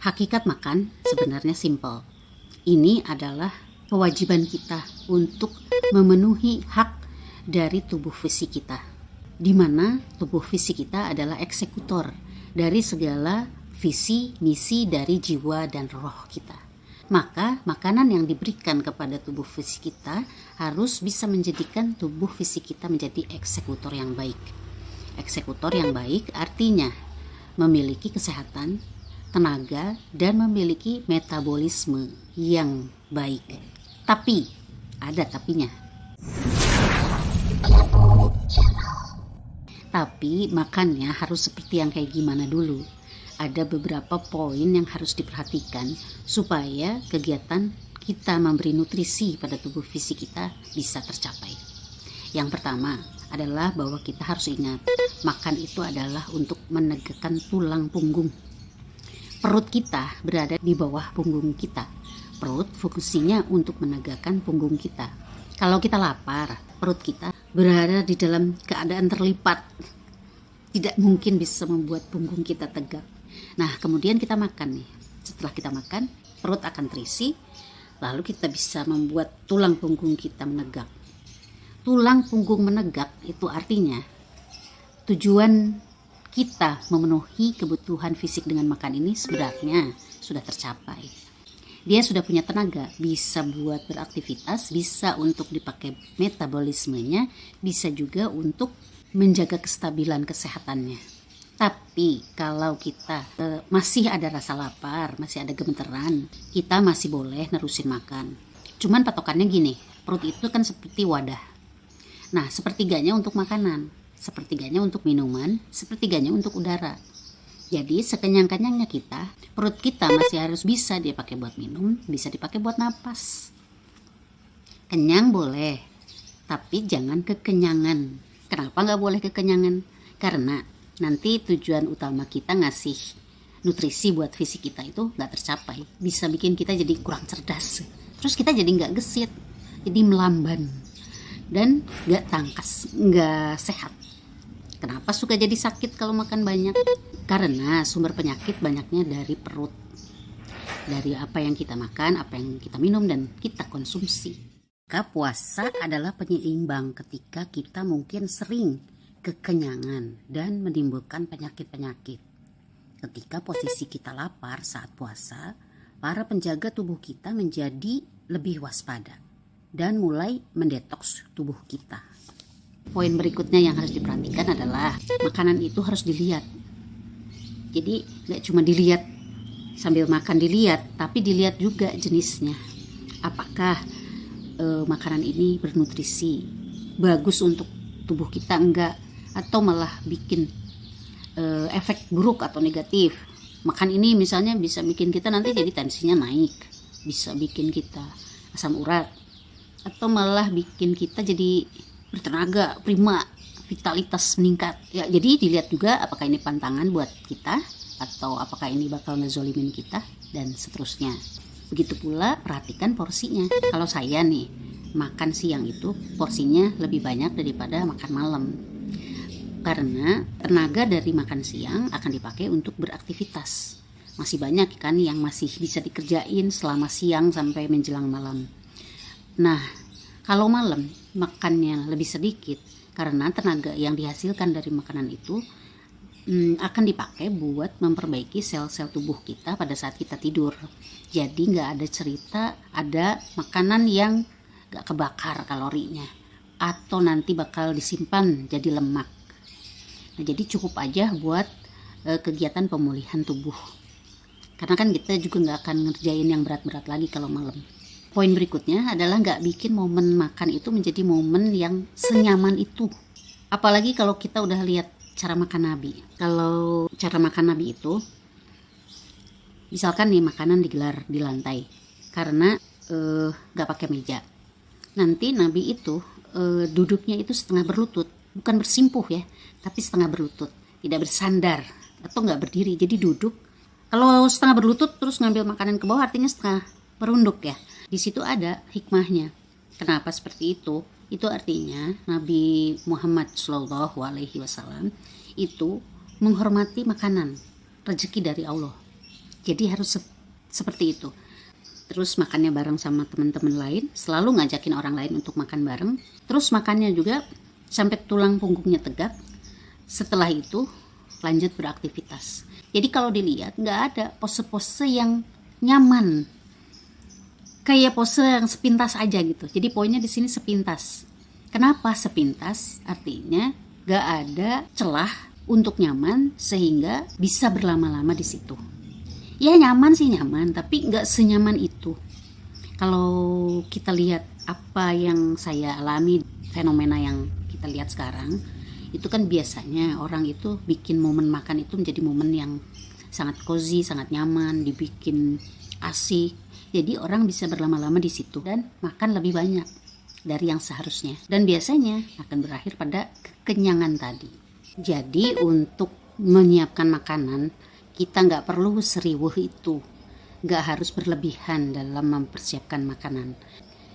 Hakikat makan sebenarnya simpel. Ini adalah kewajiban kita untuk memenuhi hak dari tubuh fisik kita, di mana tubuh fisik kita adalah eksekutor dari segala visi misi dari jiwa dan roh kita. Maka makanan yang diberikan kepada tubuh fisik kita harus bisa menjadikan tubuh fisik kita menjadi eksekutor yang baik. Eksekutor yang baik artinya memiliki kesehatan, tenaga, dan memiliki metabolisme yang baik. Tapi, ada tapinya. Tapi makannya harus seperti yang kayak gimana dulu. Ada beberapa poin yang harus diperhatikan supaya kegiatan kita memberi nutrisi pada tubuh fisik kita bisa tercapai. Yang pertama adalah bahwa kita harus ingat, makan itu adalah untuk menegakkan tulang punggung. Perut kita berada di bawah punggung kita. Perut fungsinya untuk menegakkan punggung kita. Kalau kita lapar, perut kita berada di dalam keadaan terlipat. Tidak mungkin bisa membuat punggung kita tegak. Nah, kemudian kita makan nih. Setelah kita makan, perut akan terisi, lalu kita bisa membuat tulang punggung kita menegak. Tulang punggung menegak itu artinya tujuan kita memenuhi kebutuhan fisik dengan makan ini sebenarnya sudah tercapai. Dia sudah punya tenaga, bisa buat beraktivitas, bisa untuk dipakai metabolismenya, bisa juga untuk menjaga kestabilan kesehatannya. Tapi kalau kita masih ada rasa lapar, masih ada gemeteran, kita masih boleh nerusin makan. Cuman patokannya gini, perut itu kan seperti wadah. Nah, sepertiganya untuk makanan, sepertiganya untuk minuman, sepertiganya untuk udara. Jadi sekenyang-kenyangnya kita, perut kita masih harus bisa dipakai buat minum, bisa dipakai buat napas. Kenyang boleh, tapi jangan kekenyangan. Kenapa nggak boleh kekenyangan? Karena nanti tujuan utama kita ngasih nutrisi buat fisik kita itu nggak tercapai. Bisa bikin kita jadi kurang cerdas. Terus kita jadi nggak gesit, jadi melamban. Dan nggak tangkas, nggak sehat. Kenapa suka jadi sakit kalau makan banyak? Karena sumber penyakit banyaknya dari perut. Dari apa yang kita makan, apa yang kita minum, dan kita konsumsi. Maka puasa adalah penyeimbang ketika kita mungkin sering kekenyangan dan menimbulkan penyakit-penyakit. Ketika posisi kita lapar saat puasa, para penjaga tubuh kita menjadi lebih waspada dan mulai mendetoks tubuh kita. Poin berikutnya yang harus diperhatikan adalah makanan itu harus dilihat. Jadi gak cuma dilihat sambil makan dilihat, tapi dilihat juga jenisnya. Apakah makanan ini bernutrisi, bagus untuk tubuh kita enggak, atau malah bikin efek buruk atau negatif. Makan ini misalnya bisa bikin kita nanti jadi tensinya naik, bisa bikin kita asam urat, atau malah bikin kita jadi bertenaga, prima, vitalitas meningkat. Ya, jadi dilihat juga apakah ini pantangan buat kita atau apakah ini bakal ngezolimin kita dan seterusnya. Begitu pula perhatikan porsinya. Kalau saya nih makan siang itu porsinya lebih banyak daripada makan malam. Karena tenaga dari makan siang akan dipakai untuk beraktivitas. Masih banyak kan yang masih bisa dikerjain selama siang sampai menjelang malam. Nah, kalau malam makannya lebih sedikit karena tenaga yang dihasilkan dari makanan itu akan dipakai buat memperbaiki sel-sel tubuh kita pada saat kita tidur. Jadi nggak ada cerita ada makanan yang nggak kebakar kalorinya atau nanti bakal disimpan jadi lemak. Nah, jadi cukup aja buat kegiatan pemulihan tubuh. Karena kan kita juga nggak akan ngerjain yang berat-berat lagi kalau malam. Poin berikutnya adalah nggak bikin momen makan itu menjadi momen yang senyaman itu. Apalagi kalau kita udah lihat cara makan Nabi. Kalau cara makan Nabi itu, misalkan nih makanan digelar di lantai, karena nggak pakai meja. Nanti Nabi itu duduknya itu setengah berlutut, bukan bersimpuh ya, tapi setengah berlutut, tidak bersandar atau nggak berdiri. Jadi duduk. Kalau setengah berlutut terus ngambil makanan ke bawah artinya setengah merunduk ya. Di situ ada hikmahnya. Kenapa seperti itu? Itu artinya Nabi Muhammad SAW itu menghormati makanan, rezeki dari Allah. Jadi harus seperti itu. Terus makannya bareng sama teman-teman lain, selalu ngajakin orang lain untuk makan bareng. Terus makannya juga sampai tulang punggungnya tegak. Setelah itu lanjut beraktivitas. Jadi kalau dilihat nggak ada pose-pose yang nyaman, kayak pose yang sepintas aja gitu. Jadi poinnya di sini sepintas. Kenapa sepintas? Artinya nggak ada celah untuk nyaman sehingga bisa berlama-lama di situ. Ya nyaman sih nyaman, tapi nggak senyaman itu. Kalau kita lihat apa yang saya alami, fenomena yang kita lihat sekarang, itu kan biasanya orang itu bikin momen makan itu menjadi momen yang sangat cozy, sangat nyaman, dibikin asik. Jadi orang bisa berlama-lama di situ dan makan lebih banyak dari yang seharusnya. Dan biasanya akan berakhir pada kekenyangan tadi. Jadi untuk menyiapkan makanan, kita nggak perlu seriwuh itu, nggak harus berlebihan dalam mempersiapkan makanan.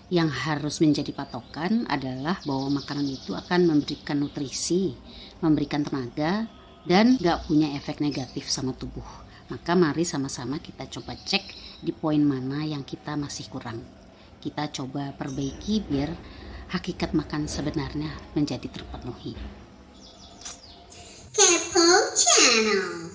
Yang harus menjadi patokan adalah bahwa makanan itu akan memberikan nutrisi, memberikan tenaga, dan nggak punya efek negatif sama tubuh. Maka mari sama-sama kita coba cek di poin mana yang kita masih kurang. Kita coba perbaiki biar hakikat makan sebenarnya menjadi terpenuhi. Kepo Channel.